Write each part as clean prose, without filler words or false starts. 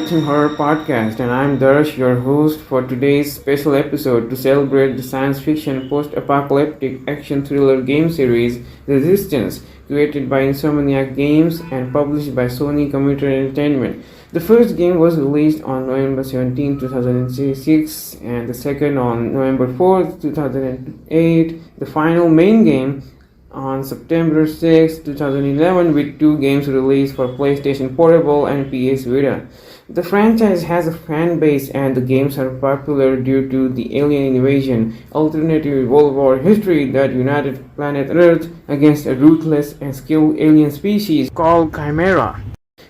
Everything Horror Podcast, and I'm Darsh, your host for today's special episode to celebrate the science fiction post apocalyptic action thriller game series Resistance, created by Insomniac Games and published by Sony Computer Entertainment. The first game was released on November 17, 2006, and the second on November 4th, 2008. The final main game on September 6, 2011, with two games released for PlayStation Portable and PS Vita. The franchise has a fan base and the games are popular due to the alien invasion, alternative World War history that united planet Earth against a ruthless and skilled alien species called Chimera.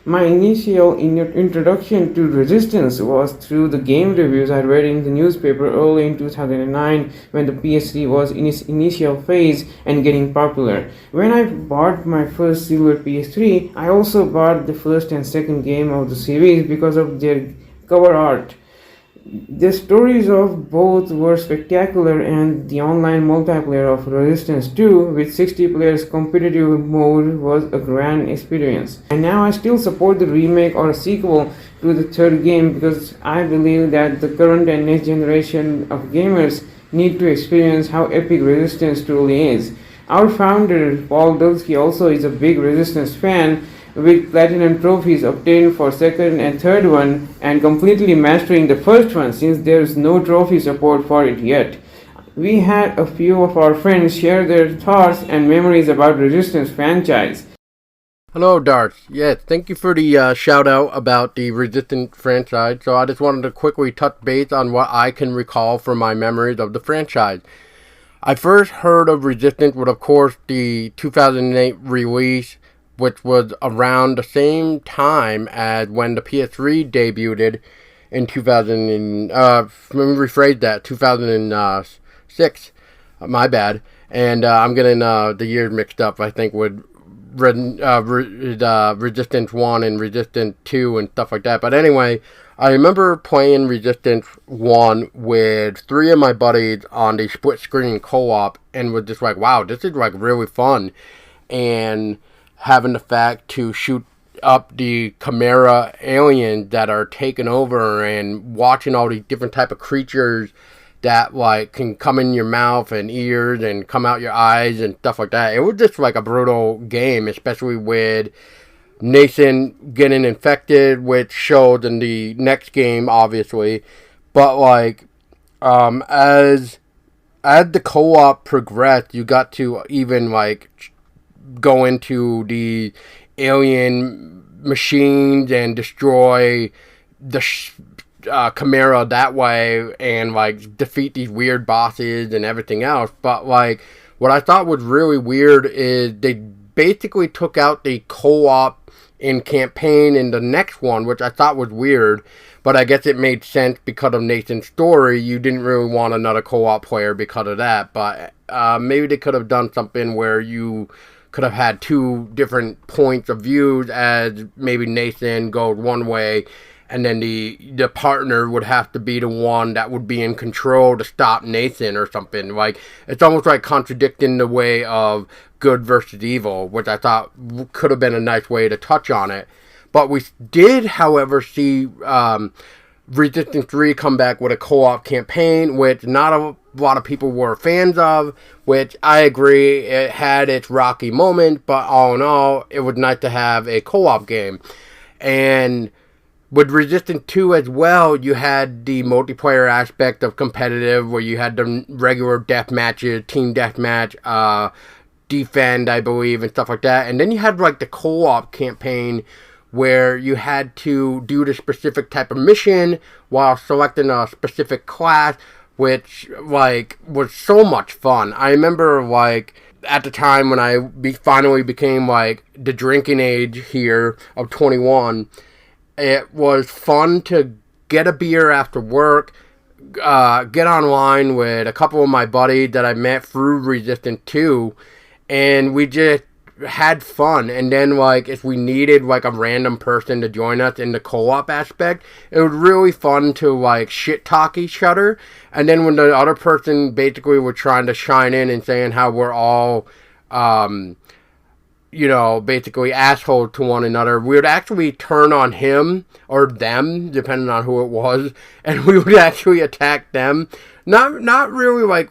My initial introduction to Resistance was through the game reviews I read in the newspaper early in 2009 when the PS3 was in its initial phase and getting popular. When I bought my first silver PS3, I also bought the first and second game of the series because of their cover art. The stories of both were spectacular, and the online multiplayer of Resistance 2 with 60 players competitive mode was a grand experience. And now I still support the remake or a sequel to the third game because I believe that the current and next generation of gamers need to experience how epic Resistance truly is. Our founder, Paul Dulski, also is a big Resistance fan, with platinum trophies obtained for second and third one and completely mastering the first one since there's no trophy support for it yet. We had a few of our friends share their thoughts and memories about Resistance franchise. Hello, Darsh. Yes, thank you for the shout out about the Resistance franchise. So I just wanted to quickly touch base on what I can recall from my memories of the franchise. I first heard of Resistance with, of course, the 2008 release, which was around the same time as when the PS3 debuted in 2006. My bad. And I'm getting the years mixed up, I think, with Resistance 1 and Resistance 2 and stuff like that. But anyway, I remember playing Resistance 1 with three of my buddies on the split screen co-op and was just like, wow, this is like really fun. And having the fact to shoot up the Chimera aliens that are taking over and watching all these different type of creatures that like can come in your mouth and ears and come out your eyes and stuff like that. It was just like a brutal game, especially with Nathan getting infected, which showed in the next game, obviously. But like, as the co-op progressed, you got to even like go into the alien machines and destroy the Chimera that way and like defeat these weird bosses and everything else. But like, what I thought was really weird is they basically took out the co-op in campaign in the next one, which I thought was weird, but I guess it made sense because of Nathan's story. You didn't really want another co-op player because of that, but maybe they could have done something where you could have had two different points of views, as maybe Nathan goes one way and then the partner would have to be the one that would be in control to stop Nathan or something. Like, it's almost like contradicting the way of good versus evil, which I thought could have been a nice way to touch on it. But we did, however, see Resistance 3 come back with a co-op campaign, which not a lot of people were fans of, which I agree, it had its rocky moment, but all in all, it was nice to have a co-op game. And with Resistance 2 as well, you had the multiplayer aspect of competitive, where you had the regular death matches, team deathmatch, defend, I believe, and stuff like that. And then you had like the co-op campaign, where you had to do the specific type of mission while selecting a specific class, which like was so much fun. I remember like at the time when I finally became like the drinking age here of 21, it was fun to get a beer after work, get online with a couple of my buddies that I met through Resistance 2, and we just had fun. And then like if we needed like a random person to join us in the co-op aspect, it was really fun to like shit talk each other. And then when the other person basically were trying to shine in and saying how we're all basically asshole to one another, we would actually turn on him or them, depending on who it was, and we would actually attack them. Not really like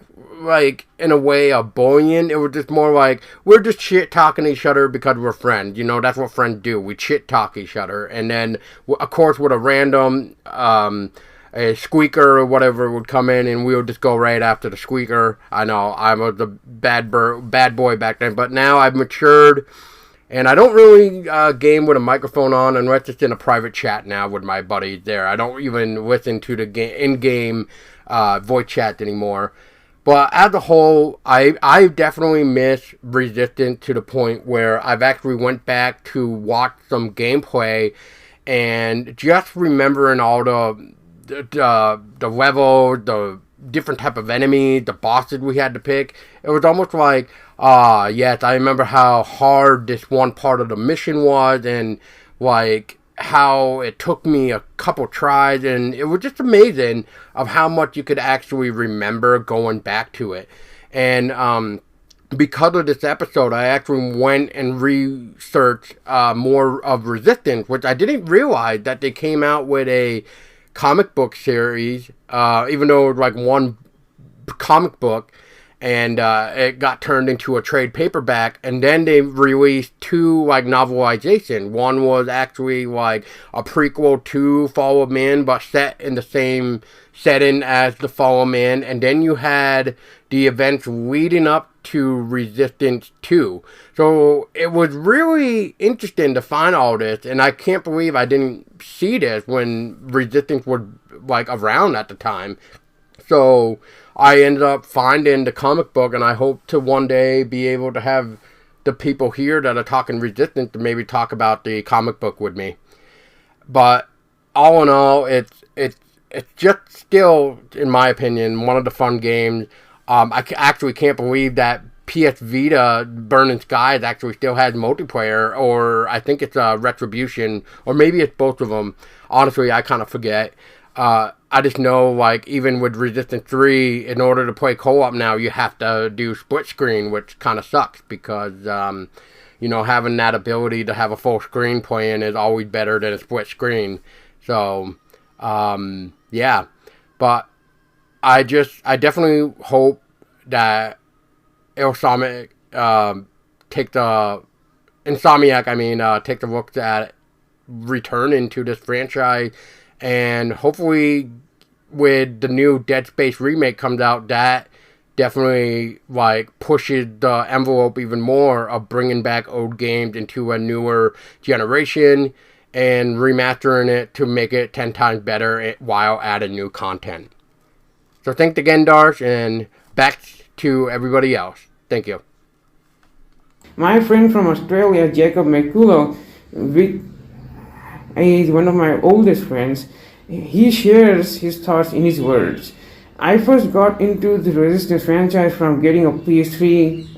in a way of bullying. It was just more like we're just shit talking each other because we're friends. That's what friends do. We shit talk each other, and then of course with a random a squeaker or whatever would come in, and we would just go right after the squeaker. I know I was a bad boy back then, but now I've matured, and I don't really game with a microphone on unless it's in a private chat now with my buddies there. I don't even listen to the in-game voice chat anymore. But as a whole, I definitely miss Resistance to the point where I've actually went back to watch some gameplay and just remembering all the level, the different type of enemies, the bosses we had to pick. It was almost like, yes, I remember how hard this one part of the mission was, and like how it took me a couple tries, and it was just amazing of how much you could actually remember going back to it. And because of this episode, I actually went and researched more of Resistance, which I didn't realize that they came out with a comic book series, even though it was like one comic book, and it got turned into a trade paperback, and then they released two like novelization. One was actually like a prequel to Fall of Man, but set in the same setting as the Fall of Man, and then you had the events leading up to Resistance 2. So it was really interesting to find all this, and I can't believe I didn't see this when Resistance was like around at the time. So I ended up finding the comic book, and I hope to one day be able to have the people here that are talking Resistance to maybe talk about the comic book with me. But all in all, it's just still, in my opinion, one of the fun games. I actually can't believe that PS Vita Burning Skies actually still has multiplayer, or I think it's Retribution, or maybe it's both of them. Honestly, I kind of forget. I just know, like, even with Resistance 3, in order to play co-op now, you have to do split screen, which kind of sucks, because, having that ability to have a full screen playing is always better than a split screen. So, yeah. But I definitely hope that Insomniac, take the look at returning to this franchise, and hopefully with the new Dead Space remake comes out, that definitely like pushes the envelope even more of bringing back old games into a newer generation and remastering it to make it 10 times better while adding new content. So thanks again, Darsh, and back to everybody else. Thank you. My friend from Australia, Jacob McCullough, is one of my oldest friends. He shares his thoughts in his words. I first got into the Resistance franchise from getting a PS3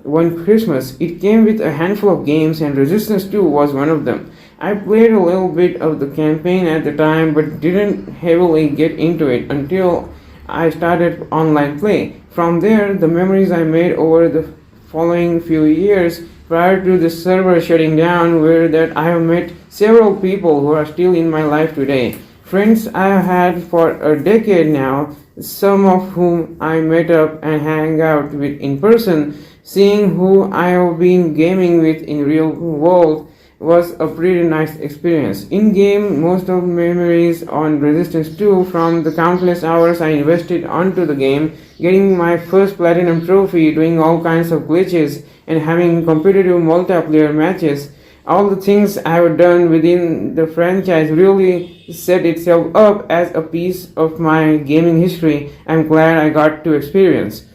one Christmas. It came with a handful of games, and Resistance 2 was one of them. I played a little bit of the campaign at the time, but didn't heavily get into it until I started online play. From there, the memories I made over the following few years prior to the server shutting down were that I have met several people who are still in my life today. Friends I have had for a decade now, some of whom I met up and hang out with in person. Seeing who I have been gaming with in real world was a pretty nice experience. In game, most of memories on Resistance 2 from the countless hours I invested onto the game, getting my first platinum trophy, doing all kinds of glitches, and having competitive multiplayer matches. All the things I have done within the franchise really set itself up as a piece of my gaming history I'm glad I got to experience.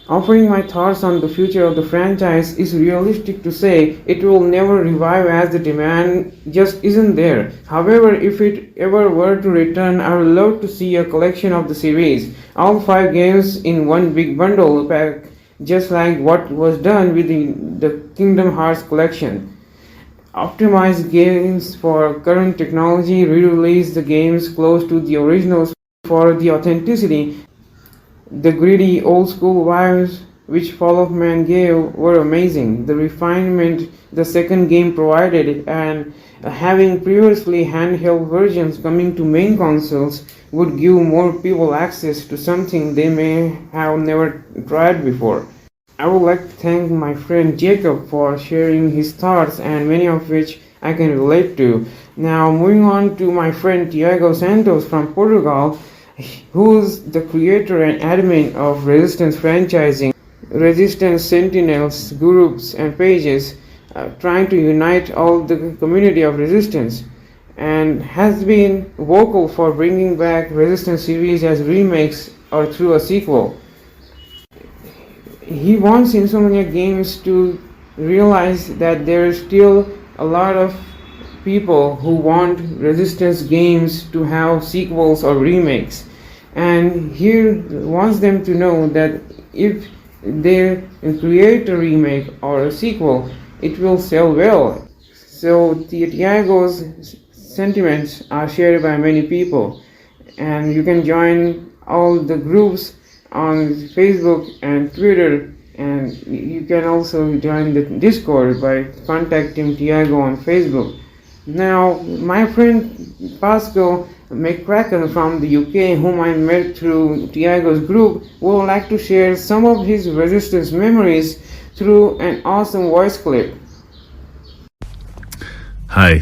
Offering my thoughts on the future of the franchise is realistic to say it will never revive as the demand just isn't there. However, if it ever were to return, I would love to see a collection of the series, all 5 games in one big bundle pack, just like what was done with the Kingdom Hearts collection. Optimize games for current technology, re-release the games close to the originals for the authenticity, the gritty old school vibes which Fall of Man gave were amazing. The refinement the second game provided, and having previously handheld versions coming to main consoles would give more people access to something they may have never tried before. I would like to thank my friend Jacob for sharing his thoughts, and many of which I can relate to. Now, moving on to my friend Tiago Santos from Portugal, who's the creator and admin of Resistance franchising, Resistance Sentinels groups and pages, trying to unite all the community of Resistance, and has been vocal for bringing back Resistance series as remakes or through a sequel. He wants Insomniac Games to realize that there is still a lot of people who want Resistance games to have sequels or remakes, and he wants them to know that if they create a remake or a sequel, it will sell well. So Tiago's sentiments are shared by many people, and you can join all the groups on Facebook and Twitter, and you can also join the Discord by contacting Tiago on Facebook. Now, my friend Pascal McCracken from the UK, whom I met through Tiago's group, would like to share some of his Resistance memories through an awesome voice clip. Hi,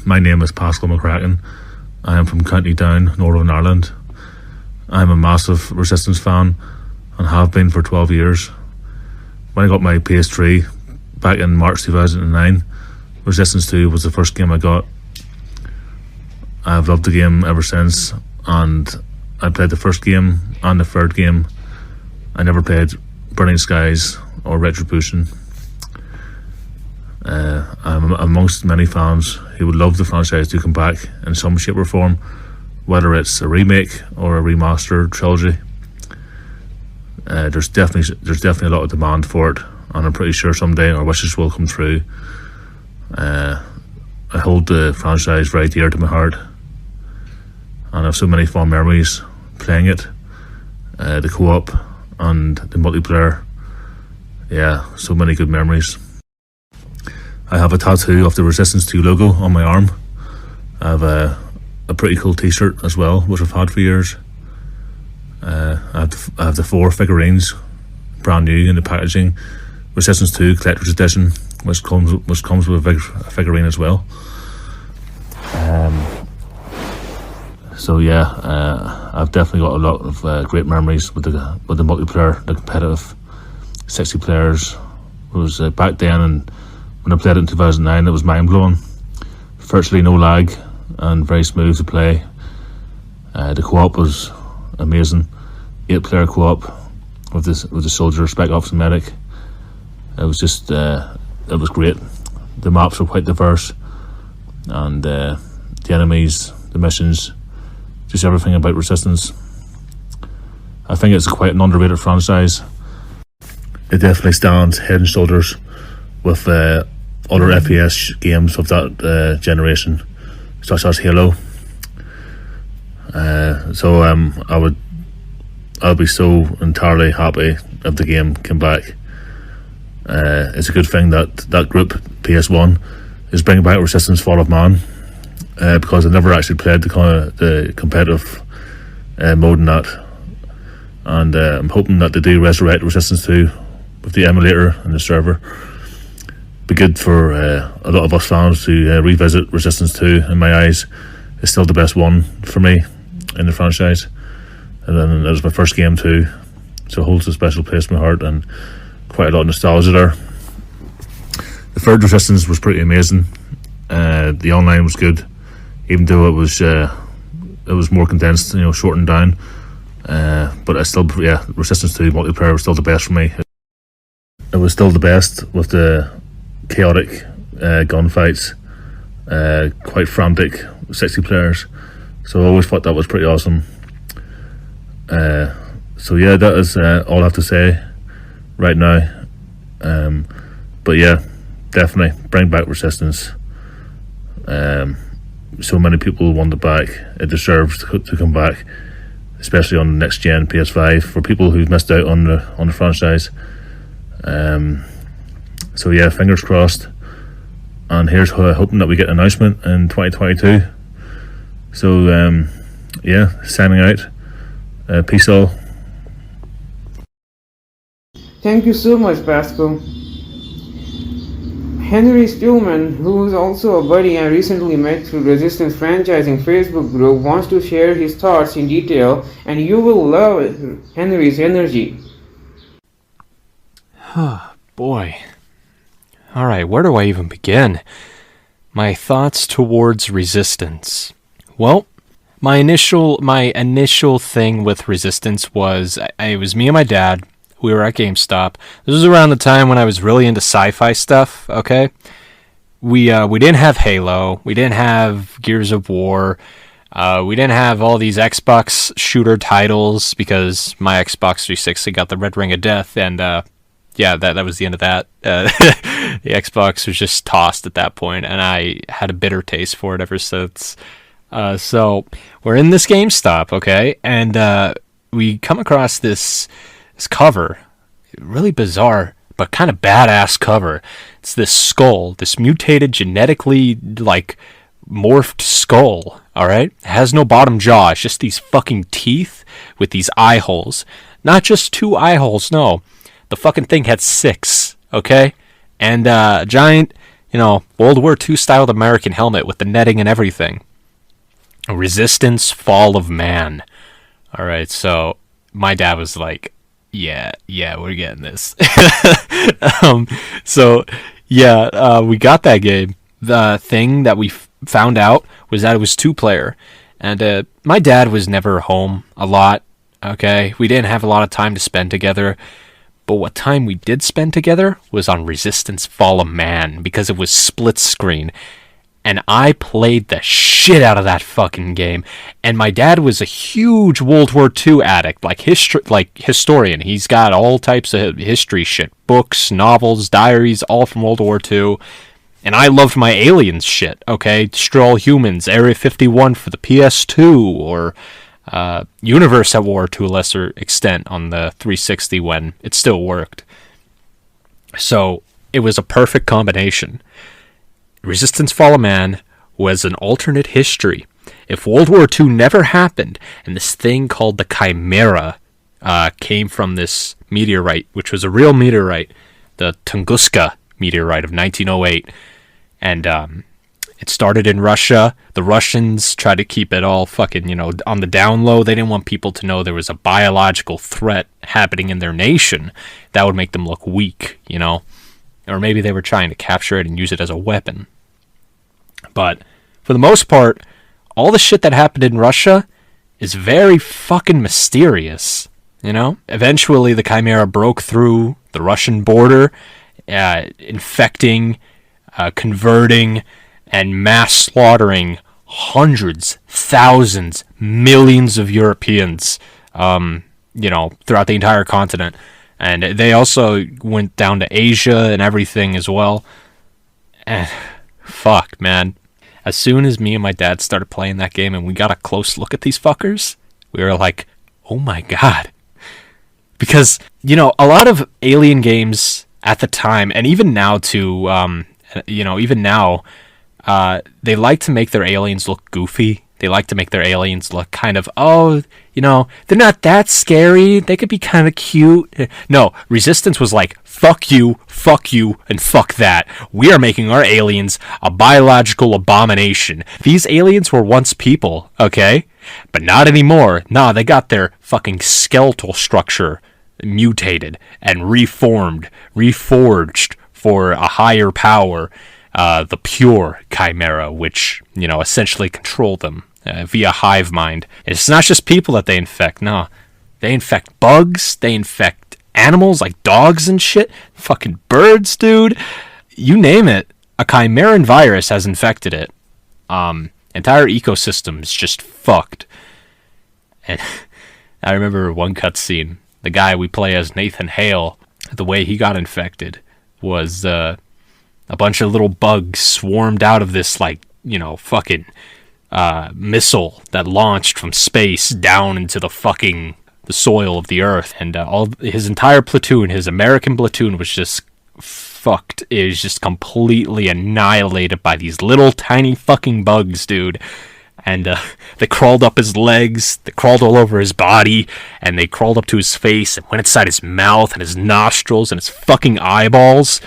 my name is Pascal McCracken. I am from County Down, Northern Ireland. I'm a massive Resistance fan and have been for 12 years. When I got my PS3 back in March 2009, Resistance 2 was the first game I got. I've loved the game ever since, and I played the first game and the third game. I never played Burning Skies or Retribution. I'm amongst many fans who would love the franchise to come back in some shape or form, whether it's a remake or a remastered trilogy. There's definitely a lot of demand for it, and I'm pretty sure someday our wishes will come true. I hold the franchise very dear to my heart, and I have so many fond memories playing it. The co-op and the multiplayer, yeah, so many good memories. I have a tattoo of the Resistance 2 logo on my arm. I have a pretty cool t-shirt as well, which I've had for years. I have the 4 figurines, brand new in the packaging. Resistance 2 Collector's Edition, which comes with a figurine as well. So yeah, I've definitely got a lot of great memories with the multiplayer, the competitive 60 players. It was back then, and when I played it in 2009, it was mind blowing. Virtually no lag and very smooth to play. The co-op was amazing. 8-player co-op with the soldier, spec ops, and medic. It was just it was great. The maps were quite diverse, and the enemies, the missions, just everything about Resistance. I think it's quite an underrated franchise. It definitely stands head and shoulders with other FPS games of that generation, such as Halo. So I'll be so entirely happy if the game came back. It's a good thing that group, PS1, is bringing back Resistance Fall of Man, because I never actually played the competitive mode in that, and I'm hoping that they do resurrect Resistance 2 with the emulator and the server. Be good for a lot of us fans to revisit Resistance 2. In my eyes, it's still the best one for me in the franchise, and then it was my first game too, so it holds a special place in my heart and quite a lot of nostalgia there. The third Resistance was pretty amazing. The online was good, even though it was more condensed, shortened down. But I still, Resistance 2 multiplayer was still the best for me. It was still the best with the chaotic gunfights, quite frantic 60 players. So I always thought that was pretty awesome. So yeah, that is all I have to say right now. But yeah, definitely bring back Resistance. So many people want it back. It deserves to come back, especially on the next gen PS5. For people who've missed out on the franchise, So yeah, fingers crossed. And here's hoping that we get an announcement in 2022. So yeah, signing out. Peace all. Thank you so much, Pascal. Henry Stillman, who is also a buddy I recently met through Resistance Franchising Facebook group, wants to share his thoughts in detail, and you will love Henry's energy. Boy. Alright, where do I even begin? My thoughts towards Resistance. Well, my initial thing with Resistance was, it was me and my dad. We were at GameStop. This was around the time when I was really into sci-fi stuff, okay? We didn't have Halo. We didn't have Gears of War. We didn't have all these Xbox shooter titles because my Xbox 360 got the Red Ring of Death, and yeah, that was the end of that. The Xbox was just tossed at that point, and I had a bitter taste for it ever since. So we're in this GameStop, okay? And we come across this cover, really bizarre, but kind of badass cover. It's this skull, this mutated, genetically, morphed skull, alright? It has no bottom jaw, it's just these fucking teeth with these eye holes. Not just 2 eye holes, no. The fucking thing had 6, okay? And giant, World War II styled American helmet with the netting and everything. Resistance, Fall of Man. Alright, so my dad was like, yeah, we're getting this. We got that game. The thing that we found out was that it was 2-player. And my dad was never home a lot, okay? We didn't have a lot of time to spend together. But what time we did spend together was on Resistance Fall of Man, because it was split screen. And I played the shit out of that fucking game. And my dad was a huge World War II addict, historian. He's got all types of history shit. Books, novels, diaries, all from World War II. And I loved my aliens shit, okay? Destroy All Humans, Area 51 for the PS2, or Universe at War to a lesser extent on the 360 when it still worked. So it was a perfect combination. Resistance Fall of Man was an alternate history. If World War II never happened, and this thing called the Chimera came from this meteorite, which was a real meteorite, the Tunguska meteorite of 1908, and it started in Russia. The Russians tried to keep it all fucking, on the down low. They didn't want people to know there was a biological threat happening in their nation. That would make them look weak, Or maybe they were trying to capture it and use it as a weapon. But for the most part, all the shit that happened in Russia is very fucking mysterious, Eventually, the Chimera broke through the Russian border, infecting, converting, and mass slaughtering hundreds, thousands, millions of Europeans, throughout the entire continent. And they also went down to Asia and everything as well. And fuck, man. As soon as me and my dad started playing that game and we got a close look at these fuckers, we were like, oh my god. Because, a lot of Alien games at the time, and even now too, they like to make their aliens look goofy. They like to make their aliens look kind of, they're not that scary. They could be kind of cute. No, Resistance was like, fuck you, and fuck that. We are making our aliens a biological abomination. These aliens were once people, okay? But not anymore. Nah, they got their fucking skeletal structure mutated and reforged for a higher power. The pure Chimera, which, essentially control them via hive mind. It's not just people that they infect, no. They infect bugs, they infect animals like dogs and shit, fucking birds, dude. You name it, a Chimeran virus has infected it. Entire ecosystem is just fucked. And I remember one cutscene, the guy we play as, Nathan Hale, the way he got infected was, a bunch of little bugs swarmed out of this, fucking missile that launched from space down into the fucking the soil of the earth, and all his entire platoon, his American platoon, was just fucked. It was just completely annihilated by these little tiny fucking bugs, dude. And they crawled up his legs, they crawled all over his body, and they crawled up to his face and went inside his mouth and his nostrils and his fucking eyeballs.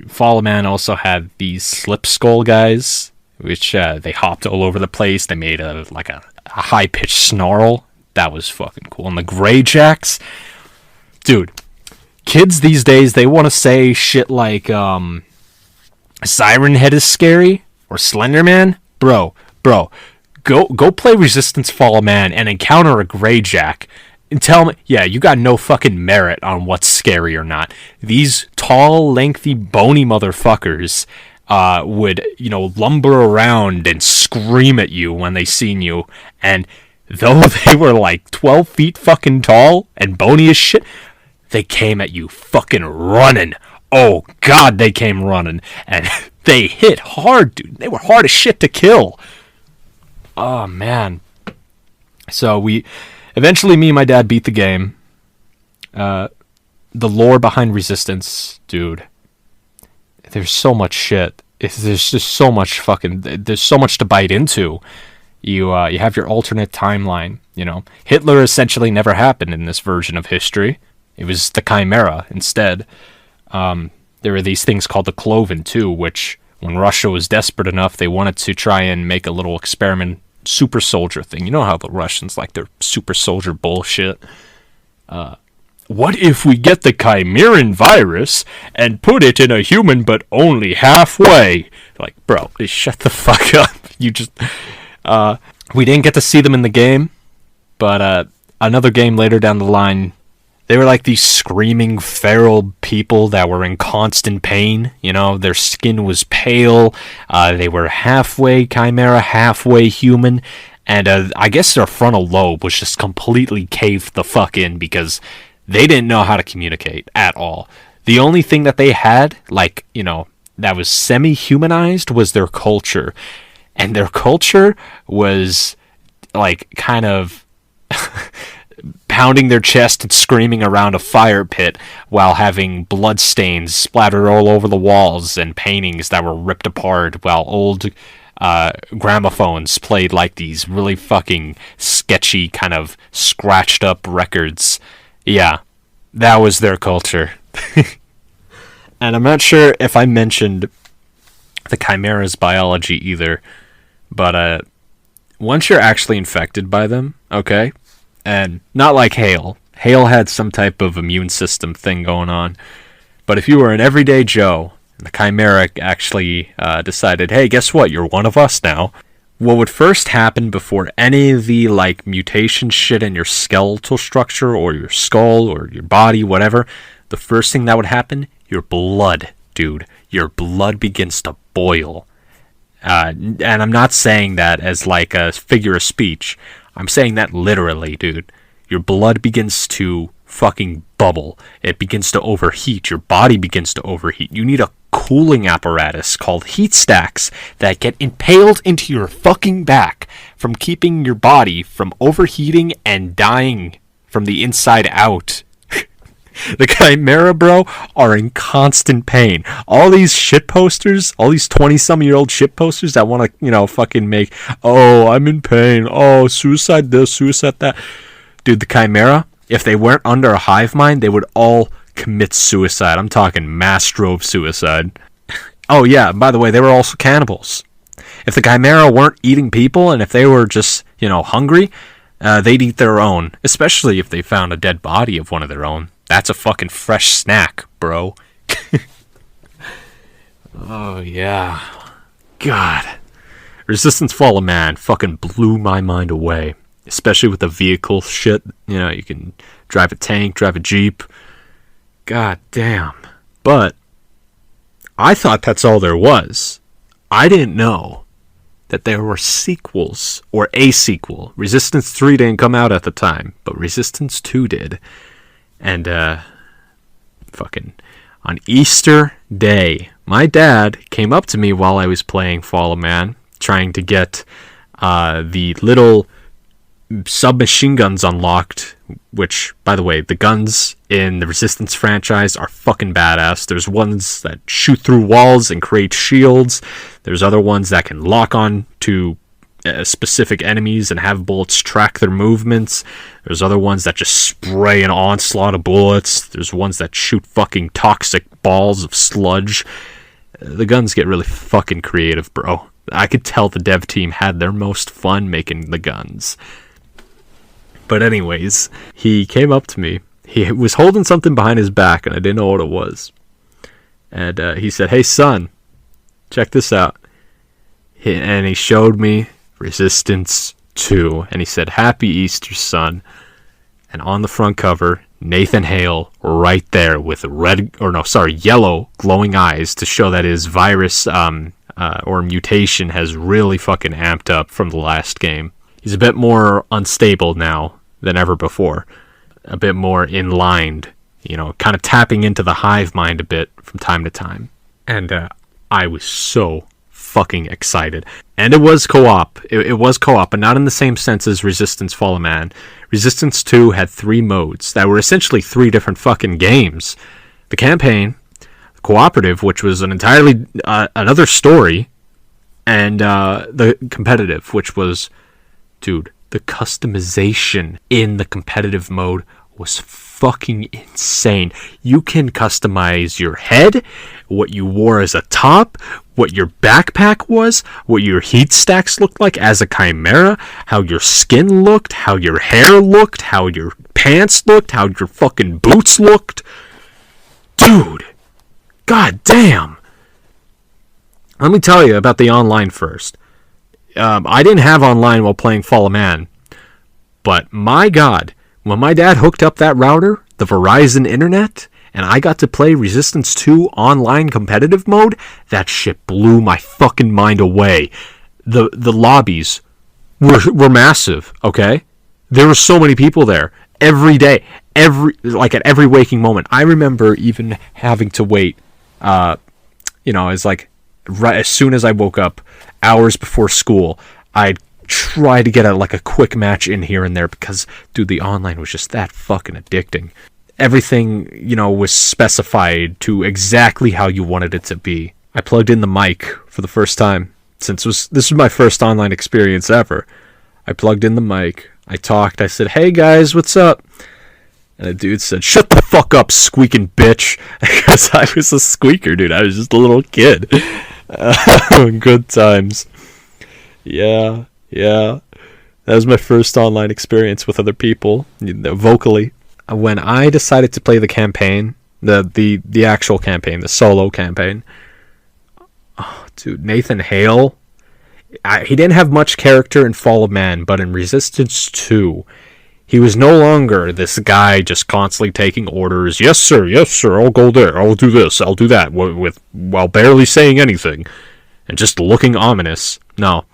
Fall Man also had these slip skull guys, which they hopped all over the place. They made a high-pitched snarl. That was fucking cool. And the Grey Jacks, dude, kids these days, they want to say shit like Siren Head is scary or Slender Man. Bro, go play Resistance Fall Man and encounter a Grey Jack and tell me, yeah, you got no fucking merit on what's scary or not. These tall, lengthy, bony motherfuckers would, lumber around and scream at you when they seen you. And though they were like 12 feet fucking tall and bony as shit, they came at you fucking running. Oh, God, they came running. And they hit hard, dude. They were hard as shit to kill. Oh, man. So eventually me and my dad beat the game. The lore behind Resistance, dude. There's so much shit. There's just so much there's so much to bite into. You have your alternate timeline, Hitler essentially never happened in this version of history. It was the Chimera instead. There were these things called the Cloven, too, which, when Russia was desperate enough, they wanted to try and make a little experiment super soldier thing. You know how the Russians like their super soldier bullshit. What if we get the Chimeran virus and put it in a human but only halfway? Like, bro, shut the fuck up. You just... we didn't get to see them in the game, but another game later down the line, they were like these screaming feral people that were in constant pain. Their skin was pale. They were halfway chimera, halfway human. And I guess their frontal lobe was just completely caved the fuck in because they didn't know how to communicate at all. The only thing that they had, that was semi-humanized was their culture. And their culture was, kind of... pounding their chest and screaming around a fire pit while having bloodstains splattered all over the walls and paintings that were ripped apart while old gramophones played like these really fucking sketchy kind of scratched up records. Yeah, that was their culture. And I'm not sure if I mentioned the Chimera's biology either, but once you're actually infected by them, okay? And not like Hale. Hale had some type of immune system thing going on. But if you were an everyday Joe, and the Chimera actually decided, hey, guess what? You're one of us now. What would first happen before any of the, mutation shit in your skeletal structure or your skull or your body, whatever, the first thing that would happen, your blood, dude. Your blood begins to boil. And I'm not saying that as, a figure of speech. I'm saying that literally, dude. Your blood begins to fucking bubble. It begins to overheat. Your body begins to overheat. You need a cooling apparatus called heat stacks that get impaled into your fucking back from keeping your body from overheating and dying from the inside out. The Chimera, bro, are in constant pain. All these shit posters, all these 20-some-year-old shit posters that want to, fucking make, oh, I'm in pain, oh, suicide this, suicide that. Dude, the Chimera, if they weren't under a hive mind, they would all commit suicide. I'm talking mass drove suicide. Oh, yeah, by the way, they were also cannibals. If the Chimera weren't eating people, and if they were just, hungry, they'd eat their own, especially if they found a dead body of one of their own. That's a fucking fresh snack, bro. Oh, yeah. God. Resistance Fall of Man fucking blew my mind away. Especially with the vehicle shit. You can drive a tank, drive a Jeep. God damn. But I thought that's all there was. I didn't know that there were sequels, or a sequel. Resistance 3 didn't come out at the time, but Resistance 2 did. And, fucking, on Easter Day, my dad came up to me while I was playing Fall of Man, trying to get the little submachine guns unlocked which, by the way, the guns in the Resistance franchise are fucking badass. There's ones that shoot through walls and create shields. There's other ones that can lock on to specific enemies and have bullets track their movements. There's other ones that just spray an onslaught of bullets. There's ones that shoot fucking toxic balls of sludge. The guns get really fucking creative, bro. I could tell the dev team had their most fun making the guns. But anyways, he came up to me. He was holding something behind his back, and I didn't know what it was. And he said, "Hey, son, check this out." And he showed me Resistance 2, and he said, "Happy Easter, son." And on the front cover, Nathan Hale right there with yellow glowing eyes to show that his virus or mutation has really fucking amped up from the last game. He's a bit more unstable now than ever before, a bit more inlined, kind of tapping into the hive mind a bit from time to time. And I was so fucking excited. And it was co-op. It was co-op, but not in the same sense as Resistance Fall of Man. Resistance 2 had 3 modes that were essentially 3 different fucking games. The campaign, the cooperative, which was an entirely another story, and the competitive, which was, dude, the customization in the competitive mode was fucking insane. You can customize your head, what you wore as a top, what your backpack was, what your heat stacks looked like as a chimera, how your skin looked, how your hair looked, how your pants looked, how your fucking boots looked. Dude, god damn. Let me tell you about the online first. I didn't have online while playing Fall of Man, but my god, when my dad hooked up that router, the Verizon internet, and I got to play Resistance 2 online competitive mode, that shit blew my fucking mind away. The lobbies were massive, okay? There were so many people there every day, at every waking moment. I remember even having to wait, it's like right as soon as I woke up, hours before school, I'd try to get a quick match in here and there because, dude, the online was just that fucking addicting. Everything, was specified to exactly how you wanted it to be. I plugged in the mic for the first time, since this was my first online experience ever. I plugged in the mic, I talked, I said, "Hey guys, what's up?" And the dude said, "Shut the fuck up, squeaking bitch." Because I was a squeaker, dude. I was just a little kid. Good times. Yeah. That was my first online experience with other people, vocally. When I decided to play the campaign, the actual campaign, the solo campaign, oh, dude, Nathan Hale, he didn't have much character in Fall of Man, but in Resistance 2, he was no longer this guy just constantly taking orders. Yes, sir, I'll go there, I'll do this, I'll do that, while barely saying anything, and just looking ominous. No.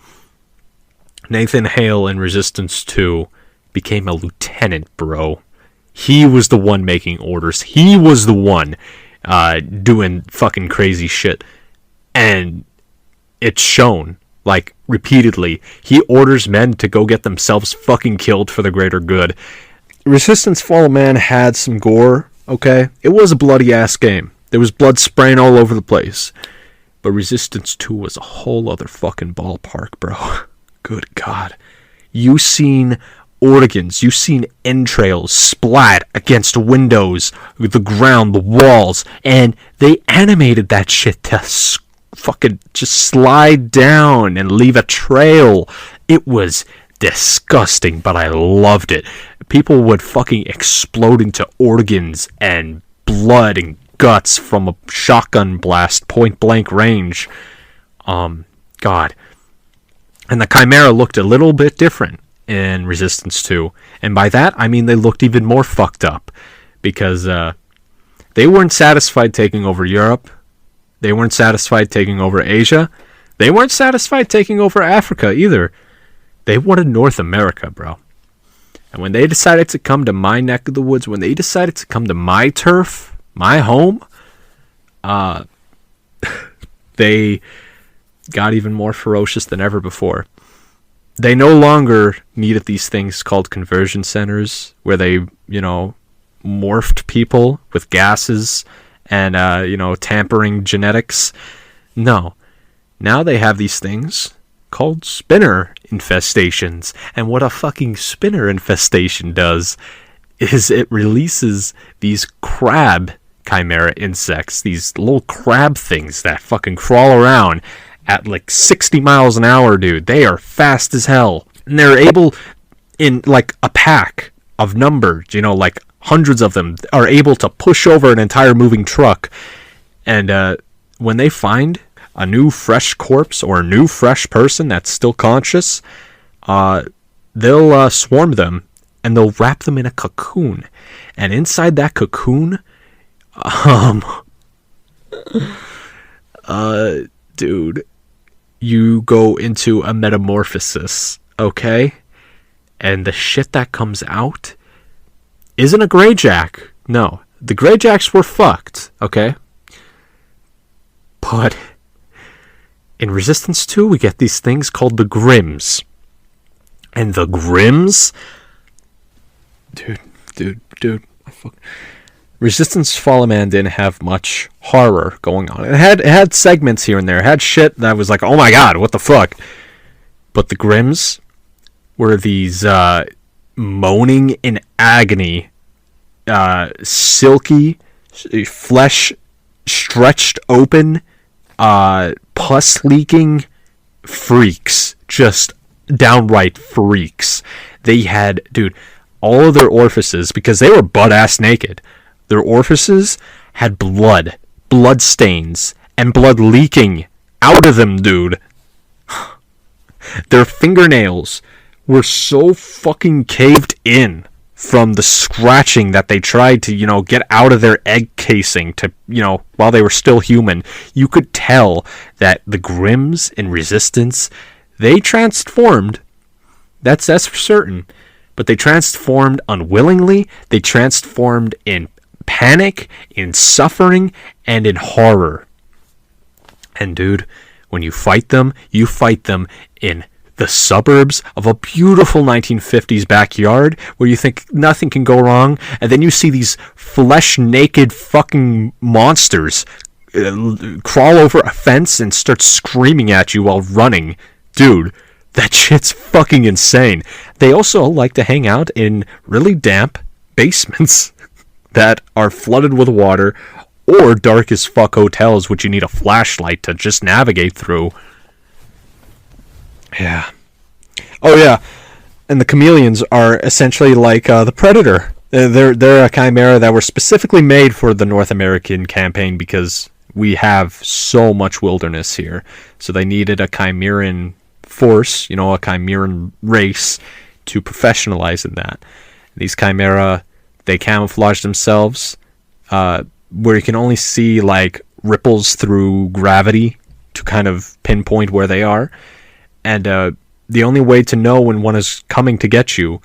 Nathan Hale in Resistance 2 became a lieutenant, bro. He was the one making orders. He was the one doing fucking crazy shit. And it's shown, repeatedly. He orders men to go get themselves fucking killed for the greater good. Resistance Fall of Man had some gore, okay? It was a bloody-ass game. There was blood spraying all over the place. But Resistance 2 was a whole other fucking ballpark, bro. Good God. You seen organs, you seen entrails splat against windows, the ground, the walls, and they animated that shit to fucking just slide down and leave a trail. It was disgusting, but I loved it. People would fucking explode into organs and blood and guts from a shotgun blast, point blank range. God. And the Chimera looked a little bit different in Resistance 2. And by that, I mean they looked even more fucked up. Because they weren't satisfied taking over Europe. They weren't satisfied taking over Asia. They weren't satisfied taking over Africa either. They wanted North America, bro. And when they decided to come to my neck of the woods, when they decided to come to my turf, my home, they got even more ferocious than ever before. they no longer needed these things called conversion centers where they, morphed people with gases and, tampering genetics. No. Now they have these things called spinner infestations. And what a fucking spinner infestation does is it releases these crab chimera insects, these little crab things that fucking crawl around at like 60 miles an hour, dude. They are fast as hell. And they're able, in like a pack of numbers, like hundreds of them, are able to push over an entire moving truck. And when they find a new fresh corpse or a new fresh person that's still conscious, they'll swarm them and they'll wrap them in a cocoon. And inside that cocoon, dude, you go into a metamorphosis, okay? And the shit that comes out isn't a Greyjack. No, the Greyjacks were fucked, okay? But in Resistance 2, we get these things called the Grims. And the Grims... Dude. Resistance Fallen Man didn't have much horror going on. It had segments here and there. It had shit that was like, oh my god, what the fuck? But the Grims were these moaning in agony, silky, flesh stretched open, pus leaking freaks. Just downright freaks. They had, dude, all of their orifices, because they were butt-ass naked, their orifices had blood stains, and blood leaking out of them, dude. Their fingernails were so fucking caved in from the scratching that they tried to, get out of their egg casing to, while they were still human. You could tell that the Grims in Resistance, they transformed. That's for certain. But they transformed unwillingly. They transformed in panic, in suffering, and in horror. And dude, when you fight them in the suburbs of a beautiful 1950s backyard where you think nothing can go wrong, and then you see these flesh-naked fucking monsters crawl over a fence and start screaming at you while running. Dude, that shit's fucking insane. They also like to hang out in really damp basements that are flooded with water, or dark as fuck hotels which you need a flashlight to just navigate through. Yeah. Oh yeah. And the chameleons are essentially like the Predator. They're a chimera that were specifically made for the North American campaign because we have so much wilderness here. So they needed a chimeran force, a chimeran race to professionalize in that. These chimera, they camouflage themselves where you can only see like ripples through gravity to kind of pinpoint where they are. And the only way to know when one is coming to get you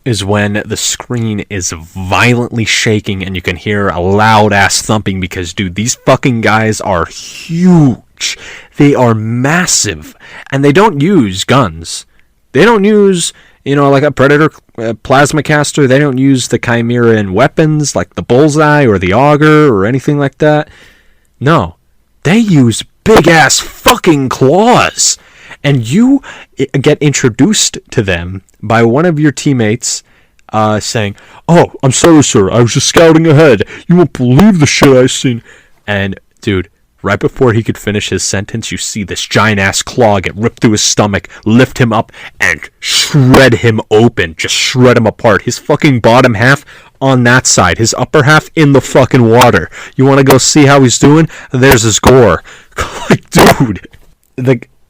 is when the screen is violently shaking and you can hear a loud ass thumping because, dude, these fucking guys are huge. They are massive. And they don't use guns. They don't use, like a Predator plasma caster. They don't use the chimera in weapons like the bullseye or the auger or anything like that. No. They use big ass fucking claws. And you get introduced to them by one of your teammates saying, "Oh, I'm sorry, sir. I was just scouting ahead. You won't believe the shit I've seen." And, dude, right before he could finish his sentence, you see this giant-ass claw get ripped through his stomach, lift him up, and shred him open. Just shred him apart. His fucking bottom half on that side. His upper half in the fucking water. You want to go see how he's doing? There's his gore. Like, dude.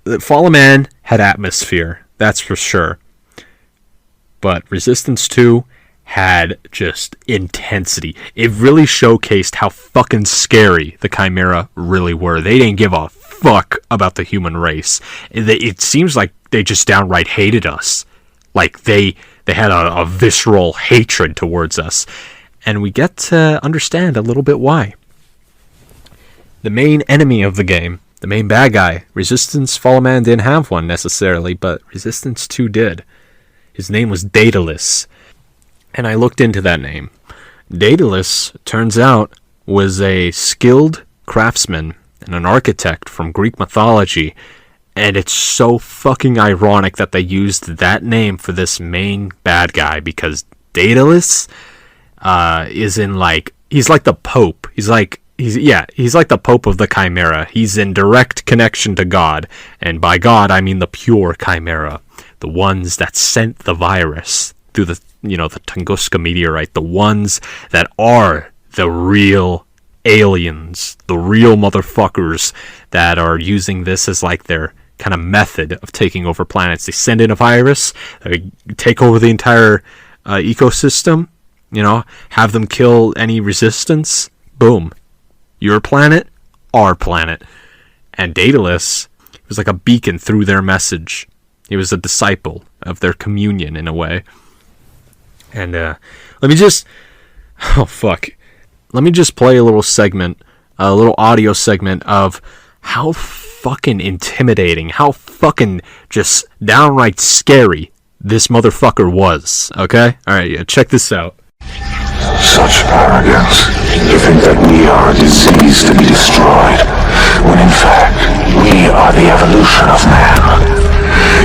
The Fallen Man had atmosphere, that's for sure. But Resistance 2 had just intensity. It really showcased how fucking scary the Chimera really were. They didn't give a fuck about the human race. It seems like they just downright hated us. Like they had a visceral hatred towards us. And we get to understand a little bit why. The main enemy of the game the main bad guy. Resistance Fall Man didn't have one necessarily, but Resistance 2 did. His name was Daedalus, and I looked into that name. Daedalus, turns out, was a skilled craftsman and an architect from Greek mythology, and it's so fucking ironic that they used that name for this main bad guy, because Daedalus is in, like, he's like the Pope. He's like the Pope of the Chimera. He's in direct connection to God, and by God I mean the pure Chimera, the ones that sent the virus through the Tunguska meteorite, the ones that are the real aliens, the real motherfuckers that are using this as like their kind of method of taking over planets. They send in a virus, they take over the entire ecosystem, have them kill any resistance. Boom. Your planet, our planet. And Daedalus was like a beacon through their message. He was a disciple of their communion in a way. And let me just play a little segment, a little audio segment of how fucking intimidating, how fucking just downright scary this motherfucker was. Okay? Alright, yeah, check this out. Such arrogance, to think that we are a disease to be destroyed, when in fact, we are the evolution of man.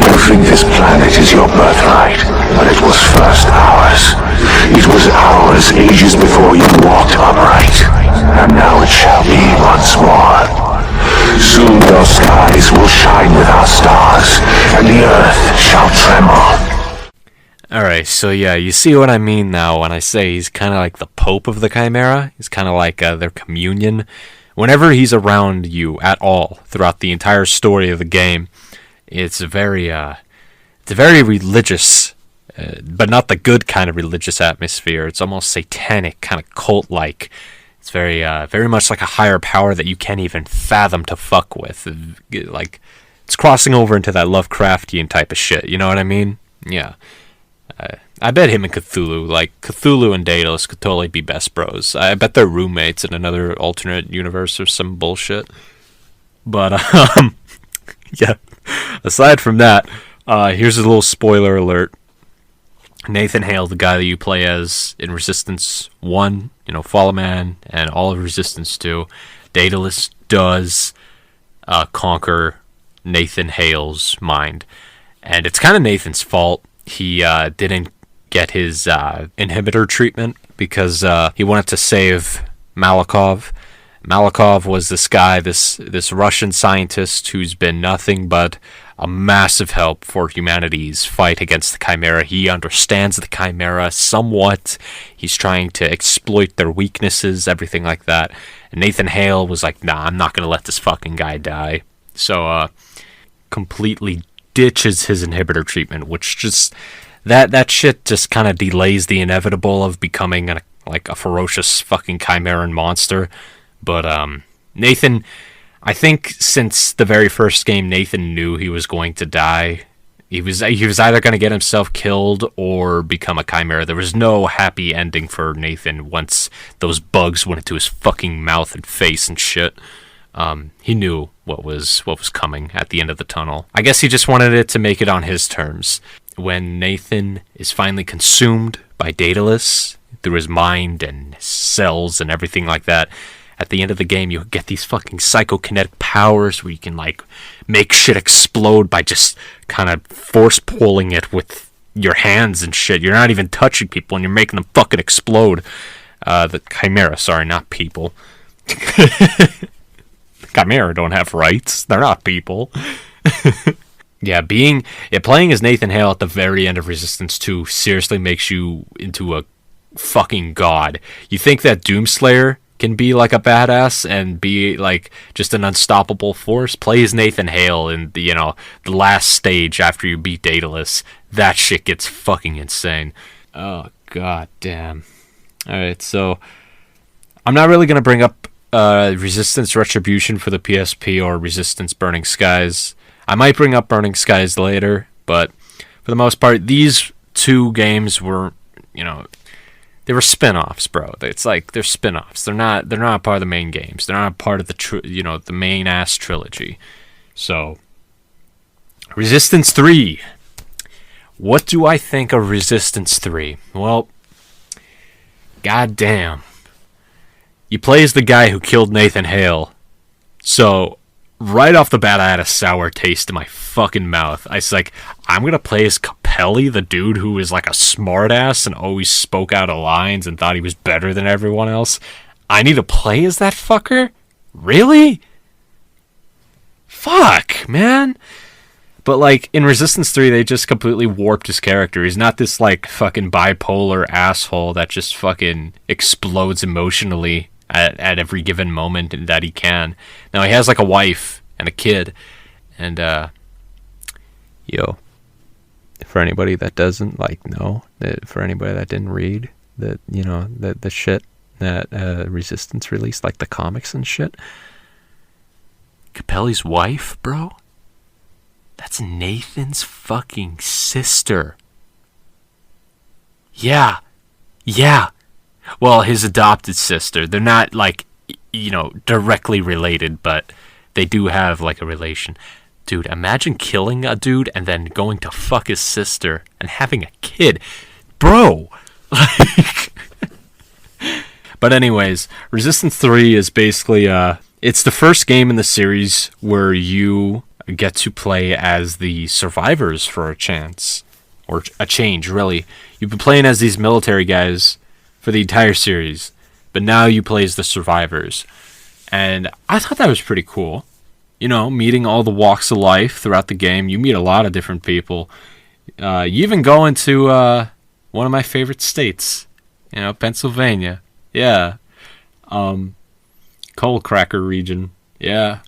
You think this planet is your birthright, but it was first ours. It was ours ages before you walked upright, and now it shall be once more. Soon your skies will shine with our stars, and the earth shall tremble. Alright, so yeah, you see what I mean now when I say he's kind of like the Pope of the Chimera. He's kind of like their communion. Whenever he's around you at all throughout the entire story of the game, it's a very religious, but not the good kind of religious atmosphere. It's almost satanic, kind of cult-like. It's very much like a higher power that you can't even fathom to fuck with. Like, it's crossing over into that Lovecraftian type of shit. You know what I mean? Yeah. I bet him and Cthulhu and Daedalus could totally be best bros. I bet they're roommates in another alternate universe or some bullshit. But, yeah. Aside from that, here's a little spoiler alert. Nathan Hale, the guy that you play as in Resistance 1, Fall Man, and all of Resistance 2, Daedalus does conquer Nathan Hale's mind. And it's kind of Nathan's fault. He didn't get his inhibitor treatment because he wanted to save Malikov. Malikov was this guy, this Russian scientist who's been nothing but a massive help for humanity's fight against the Chimera. He understands the Chimera somewhat. He's trying to exploit their weaknesses, everything like that. And Nathan Hale was like, nah, I'm not going to let this fucking guy die. So, completely ditches his inhibitor treatment, which just that shit just kind of delays the inevitable of becoming a ferocious fucking chimeran monster. But Nathan, I think since the very first game, Nathan knew he was going to die. He was either going to get himself killed or become a chimera. There was no happy ending for Nathan once those bugs went into his fucking mouth and face and shit. He knew what was coming at the end of the tunnel. I guess he just wanted it to make it on his terms. When Nathan is finally consumed by Daedalus through his mind and his cells and everything like that, at the end of the game you get these fucking psychokinetic powers where you can make shit explode by just kind of force pulling it with your hands and shit. You're not even touching people and you're making them fucking explode. The Chimera, sorry, not people. Chimera don't have rights. They're not people. Playing as Nathan Hale at the very end of Resistance 2 seriously makes you into a fucking god. You think that Doomslayer can be like a badass and be like just an unstoppable force? Play as Nathan Hale in the last stage after you beat Daedalus. That shit gets fucking insane. Oh god damn. Alright, so I'm not really gonna bring up Resistance Retribution for the PSP or Resistance Burning Skies. I might bring up Burning Skies later, but for the most part, these two games were, They were spin-offs, bro. It's like they're spin-offs. They're not part of the main games. They're not part of the the main ass trilogy. So Resistance 3. What do I think of Resistance 3? Well, goddamn. You play as the guy who killed Nathan Hale. So right off the bat, I had a sour taste in my fucking mouth. I was like, I'm gonna play as Capelli, the dude who was like a smartass and always spoke out of lines and thought he was better than everyone else. I need to play as that fucker? Really? Fuck, man. But like in Resistance 3, they just completely warped his character. He's not this like fucking bipolar asshole that just fucking explodes emotionally at every given moment that he can. Now he has like a wife and a kid, and for anybody that doesn't know, for anybody that didn't read the shit that Resistance released, like the comics and shit, Capelli's wife, bro, that's Nathan's fucking sister. Yeah. Well, his adopted sister. They're not, directly related, but they do have, a relation. Dude, imagine killing a dude and then going to fuck his sister and having a kid. Bro! But anyways, Resistance 3 is basically, it's the first game in the series where you get to play as the survivors for a chance. Or a change, really. You've been playing as these military guys for the entire series, but now you play as the survivors. And I thought that was pretty cool. Meeting all the walks of life throughout the game. You meet a lot of different people. You even go into one of my favorite states, Pennsylvania. Yeah. Coal Cracker region. Yeah.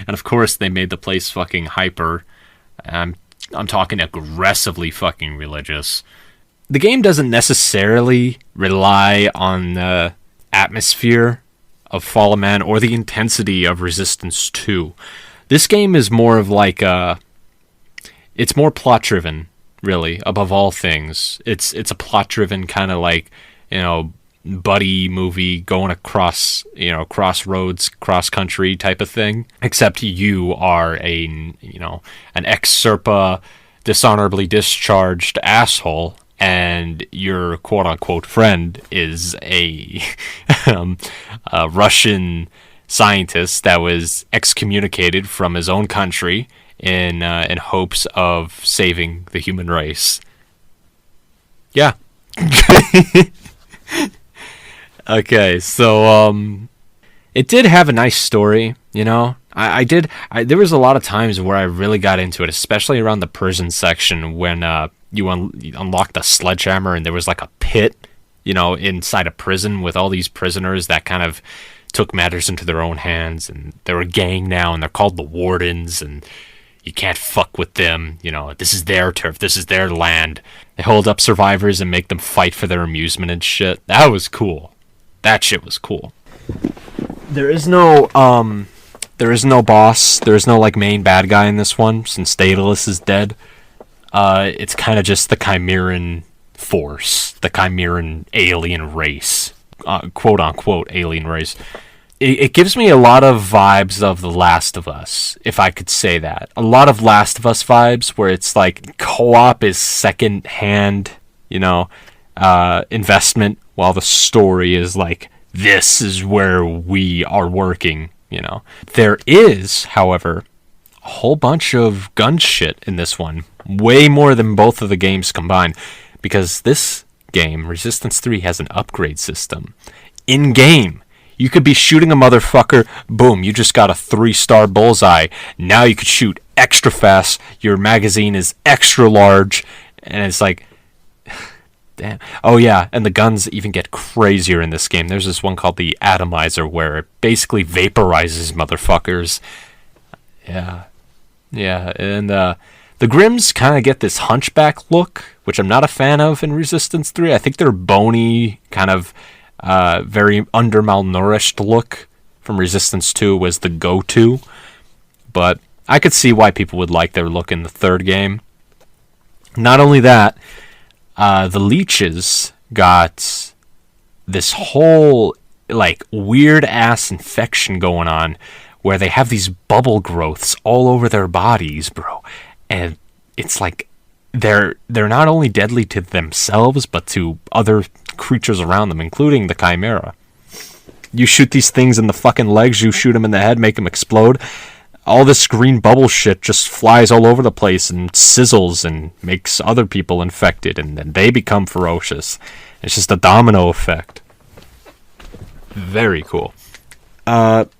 And of course they made the place fucking hyper. I'm talking aggressively fucking religious. The game doesn't necessarily rely on the atmosphere of Fallen Man or the intensity of Resistance 2. This game is more of it's more plot driven, really, above all things. It's a plot driven kind of buddy movie going across, crossroads, cross country type of thing. Except you are an ex-Serpa, dishonorably discharged asshole, and your quote-unquote friend is a Russian scientist that was excommunicated from his own country in hopes of saving the human race. Yeah. Okay, so it did have a nice story, there was a lot of times where I really got into it, especially around the prison section when you unlocked the sledgehammer and there was like a pit, inside a prison with all these prisoners that kind of took matters into their own hands, and they're a gang now and they're called the Wardens, and you can't fuck with them. This is their turf, this is their land. They hold up survivors and make them fight for their amusement and shit. That was cool. That shit was cool. There is no boss. There is no main bad guy in this one, since Daedalus is dead. It's kind of just the Chimeran force, the Chimeran alien race, quote unquote alien race. It gives me a lot of vibes of The Last of Us, if I could say that. A lot of Last of Us vibes, where it's like co-op is second hand, investment, while the story is this is where we are working, There is, however, a whole bunch of gun shit in this one. Way more than both of the games combined. Because this game, Resistance 3, has an upgrade system. In-game, you could be shooting a motherfucker, boom, you just got a 3-star bullseye. Now you could shoot extra fast, your magazine is extra large, and it's damn. Oh yeah, and the guns even get crazier in this game. There's this one called the Atomizer where it basically vaporizes motherfuckers. Yeah, and the Grims kind of get this hunchback look, which I'm not a fan of in Resistance 3. I think their bony, kind of very under-malnourished look from Resistance 2 was the go-to. But I could see why people would like their look in the third game. Not only that, the leeches got this whole like weird ass infection going on where they have these bubble growths all over their bodies, bro. And it's like they're not only deadly to themselves but to other creatures around them, including the Chimera. You shoot these things in the fucking legs, you shoot them in the head, make them explode. All this green bubble shit just flies all over the place and sizzles and makes other people infected, and then they become ferocious. It's just a domino effect. Very cool. But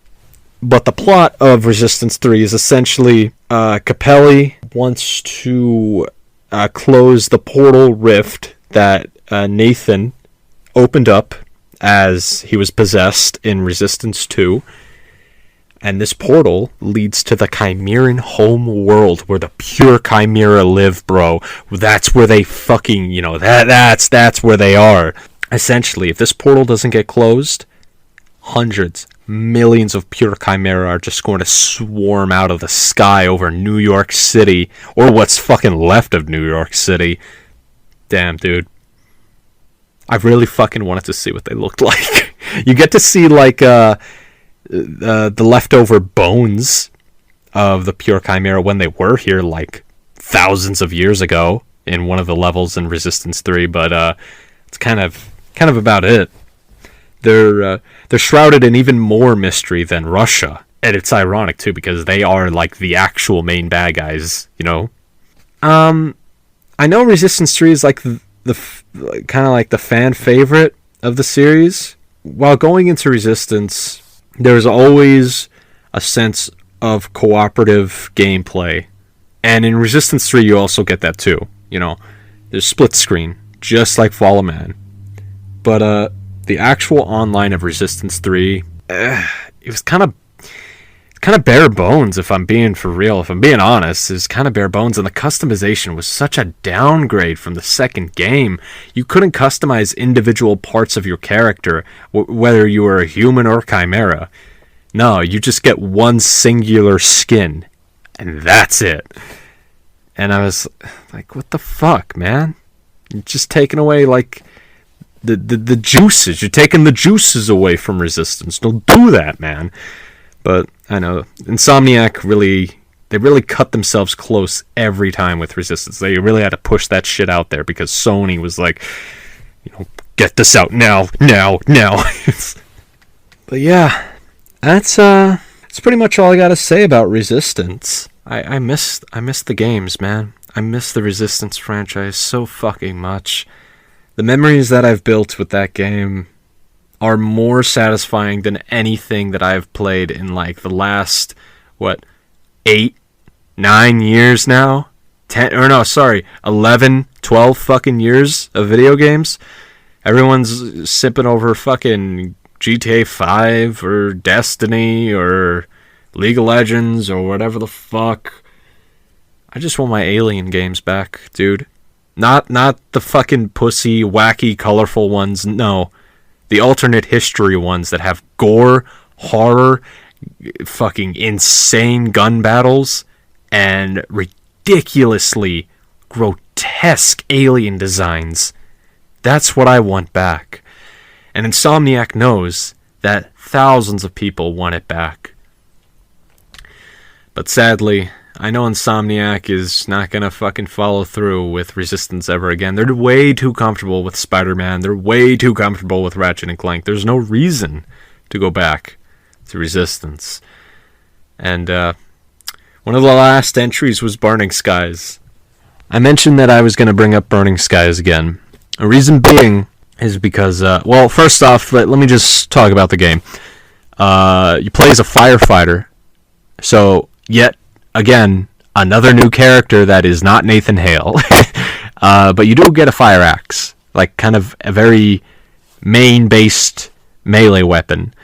the plot of Resistance 3 is essentially Capelli wants to close the portal rift that Nathan opened up as he was possessed in Resistance 2. And this portal leads to the Chimeran home world where the pure Chimera live, bro. That's where they fucking, that's where they are. Essentially, if this portal doesn't get closed, hundreds, millions of pure Chimera are just going to swarm out of the sky over New York City, or what's fucking left of New York City. Damn, dude. I really fucking wanted to see what they looked like. You get to see, like, the leftover bones of the pure Chimera when they were here, like, thousands of years ago in one of the levels in Resistance 3, but it's kind of about it. They're shrouded in even more mystery than Russia, and it's ironic too because they are like the actual main bad guys, you know. I know Resistance 3 is like the kind of like the fan favorite of the series. While going into Resistance, there's always a sense of cooperative gameplay, and in Resistance 3 you also get that too. You know, there's split screen, just like Fall of Man, but the actual online of Resistance 3, it was kind of bare bones, if I'm being for real. If I'm being honest, it's kind of bare bones, and the customization was such a downgrade from the second game. You couldn't customize individual parts of your character, whether you were a human or Chimera. No, you just get one singular skin, and that's it. And I was like, what the fuck, man? You're just taking away, like, the juices. You're taking the juices away from Resistance. Don't do that, man. But I know Insomniac really cut themselves close every time with Resistance. They really had to push that shit out there because Sony was like, get this out now. But yeah, that's pretty much all I gotta say about Resistance. I miss the games, man. I miss the Resistance franchise so fucking much. The memories that I've built with that game are more satisfying than anything that I've played in like the last 8, 9 years now. 11, 12 fucking years of video games. Everyone's sipping over fucking GTA 5 or Destiny or League of Legends or whatever the fuck. I just want my Alien games back, dude. Not the fucking pussy, wacky, colorful ones, no. The alternate history ones that have gore, horror, fucking insane gun battles, and ridiculously grotesque alien designs. That's what I want back. And Insomniac knows that thousands of people want it back. But sadly, I know Insomniac is not gonna fucking follow through with Resistance ever again. They're way too comfortable with Spider-Man. They're way too comfortable with Ratchet and Clank. There's no reason to go back to Resistance. And one of the last entries was Burning Skies. I mentioned that I was gonna bring up Burning Skies again. A reason being is because, first off, let me just talk about the game. You play as a firefighter, so yet again, another new character that is not Nathan Hale. But you do get a fire axe, like kind of a very main-based melee weapon,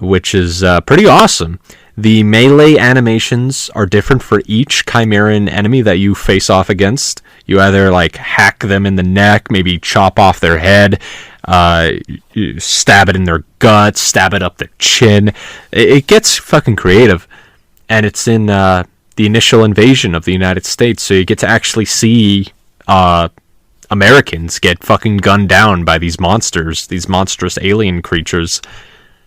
which is pretty awesome. The melee animations are different for each Chimeran enemy that you face off against. You either like hack them in the neck, maybe chop off their head, stab it in their guts, stab it up their chin. It gets fucking creative. And it's in the initial invasion of the United States, so you get to actually see a Americans get fucking gunned down by these monsters, these monstrous alien creatures,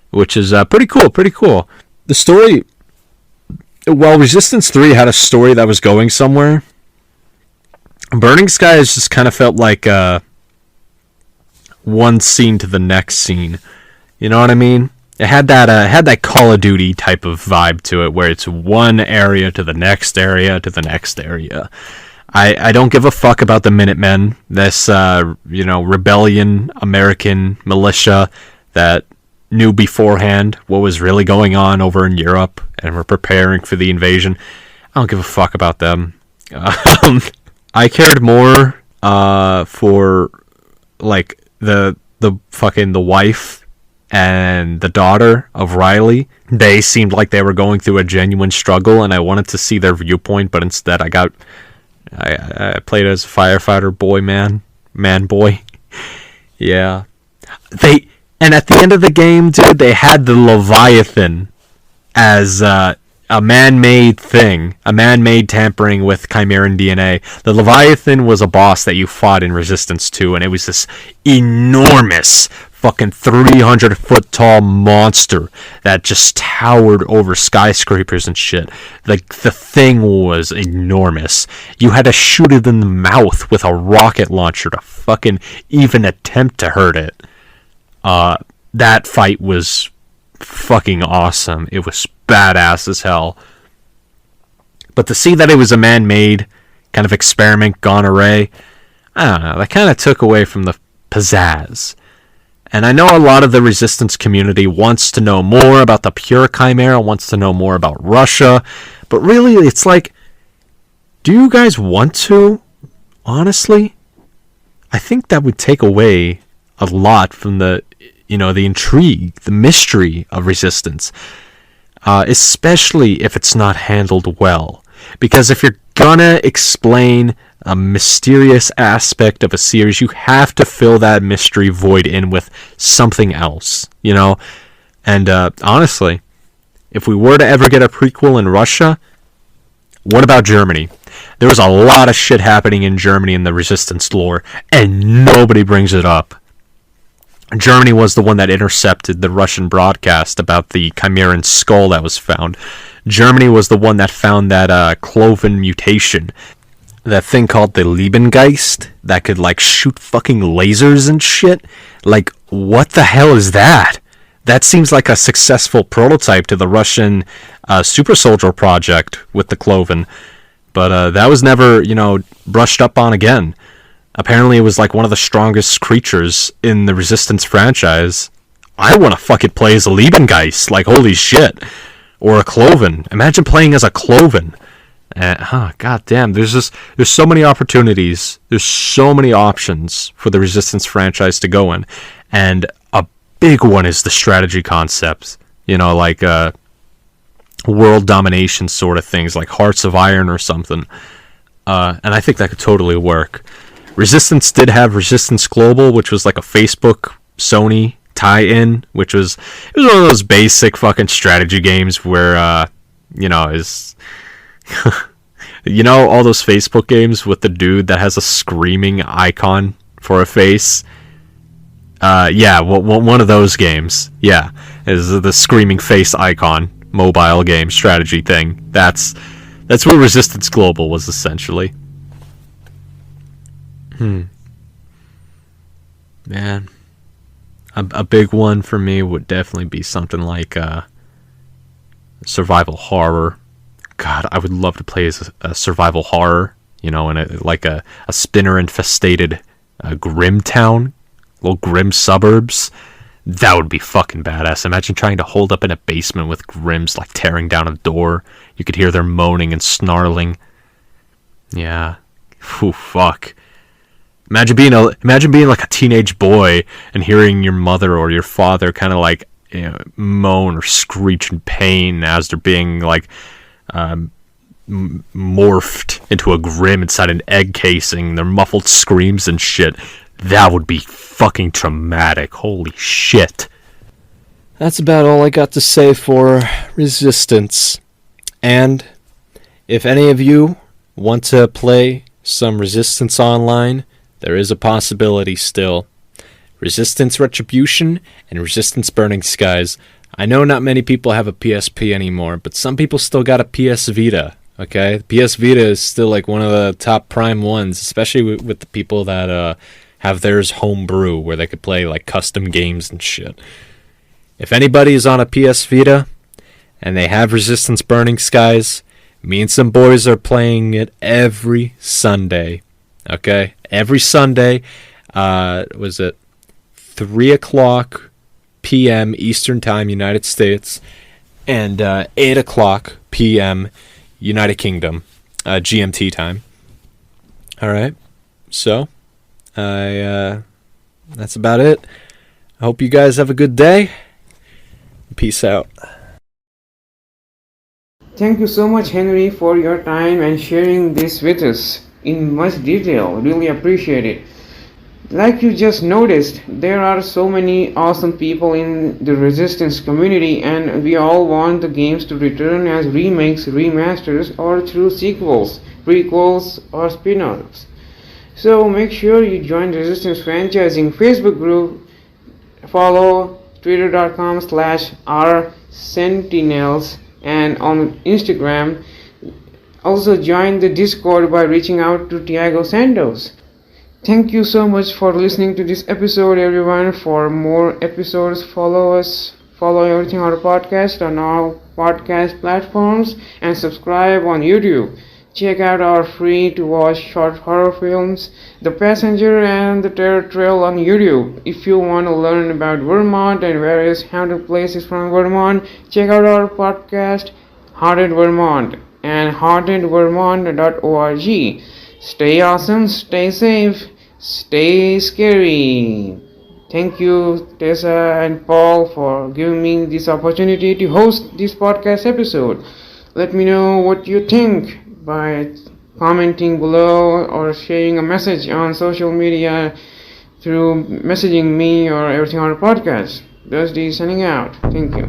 which is pretty cool. The story, while Resistance 3 had a story that was going somewhere, Burning Skies just kind of felt like one scene to the next scene. You know what I mean? It had that Call of Duty type of vibe to it, where it's one area to the next area to the next area. I don't give a fuck about the Minutemen, this rebellion American militia that knew beforehand what was really going on over in Europe and were preparing for the invasion. I don't give a fuck about them. I cared more for like the wife and the daughter of Riley. They seemed like they were going through a genuine struggle, and I wanted to see their viewpoint, but instead I played as a firefighter man boy. Yeah. And at the end of the game, dude, they had the Leviathan as a man-made thing, a man-made tampering with Chimeran DNA. The Leviathan was a boss that you fought in Resistance 2, and it was this enormous fucking 300-foot tall monster that just towered over skyscrapers and shit. Like, the thing was enormous. You had to shoot it in the mouth with a rocket launcher to fucking even attempt to hurt it. That fight was fucking awesome. It was badass as hell. But to see that it was a man-made kind of experiment gone awry, I don't know, that kind of took away from the pizzazz. And I know a lot of the Resistance community wants to know more about the pure Chimera, wants to know more about Russia, but really it's like, do you guys want to? Honestly? I think that would take away a lot from the intrigue, the mystery of Resistance. Especially if it's not handled well. Because if you're gonna explain a mysterious aspect of a series, you have to fill that mystery void in with something else, you know? And honestly, if we were to ever get a prequel in Russia, what about Germany? There was a lot of shit happening in Germany in the Resistance lore, and nobody brings it up. Germany was the one that intercepted the Russian broadcast about the Chimeran skull that was found. Germany was the one that found that cloven mutation. That thing called the Liebengeist that could, like, shoot fucking lasers and shit. Like, what the hell is that? That seems like a successful prototype to the Russian super soldier project with the cloven. But that was never, brushed up on again. Apparently it was like one of the strongest creatures in the Resistance franchise. I want to fucking play as a Liebengeist, like, holy shit. Or a Cloven. Imagine playing as a Cloven. God damn, there's so many opportunities. There's so many options for the Resistance franchise to go in. And a big one is the strategy concepts. Like world domination sort of things, like Hearts of Iron or something. And I think that could totally work. Resistance did have Resistance Global, which was like a Facebook Sony tie-in, it was one of those basic fucking strategy games where is all those Facebook games with the dude that has a screaming icon for a face. One of those games. Yeah, is the screaming face icon mobile game strategy thing. That's what Resistance Global was essentially. Man, a big one for me would definitely be something like survival horror. God, I would love to play as a survival horror, in a spinner infestated grim town, little grim suburbs. That would be fucking badass. Imagine trying to hold up in a basement with grims, like tearing down a door. You could hear their moaning and snarling. Yeah. Ooh, fuck. Imagine being like a teenage boy and hearing your mother or your father kind of like moan or screech in pain as they're being like morphed into a grim inside an egg casing. Their muffled screams and shit. That would be fucking traumatic. Holy shit. That's about all I got to say for Resistance. And if any of you want to play some Resistance Online, there is a possibility still. Resistance Retribution and Resistance Burning Skies. I know not many people have a PSP anymore, but some people still got a PS Vita, okay? PS Vita is still like one of the top prime ones, especially with the people that have theirs homebrew, where they could play like custom games and shit. If anybody is on a PS Vita and they have Resistance Burning Skies, me and some boys are playing it every Sunday, okay? Every Sunday, was it 3 o'clock p.m. Eastern Time, United States, and 8 o'clock p.m. United Kingdom, GMT time. All right, so that's about it. I hope you guys have a good day. Peace out. Thank you so much, Henry, for your time and sharing this with us in much detail. Really appreciate it. Like you just noticed, there are so many awesome people in the Resistance community, and we all want the games to return as remakes, remasters, or through sequels, prequels, or spin-offs. So make sure you join the Resistance Franchising Facebook group, follow twitter.com/rsentinels, and on Instagram. Also join the Discord by reaching out to Tiago Santos. Thank you so much for listening to this episode, everyone. For more episodes, follow Everything Horror Podcast on all podcast platforms, and subscribe on YouTube. Check out our free-to-watch short horror films, The Passenger and The Terror Trail, on YouTube. If you want to learn about Vermont and various haunted places from Vermont, check out our podcast, Haunted Vermont, and hauntedvermont.org. Stay awesome, stay safe, stay scary. Thank you, Tessa and Paul, for giving me this opportunity to host this podcast episode. Let me know what you think by commenting below or sharing a message on social media through messaging me or Everything Horror Podcast. Darsh Davis signing out. Thank you.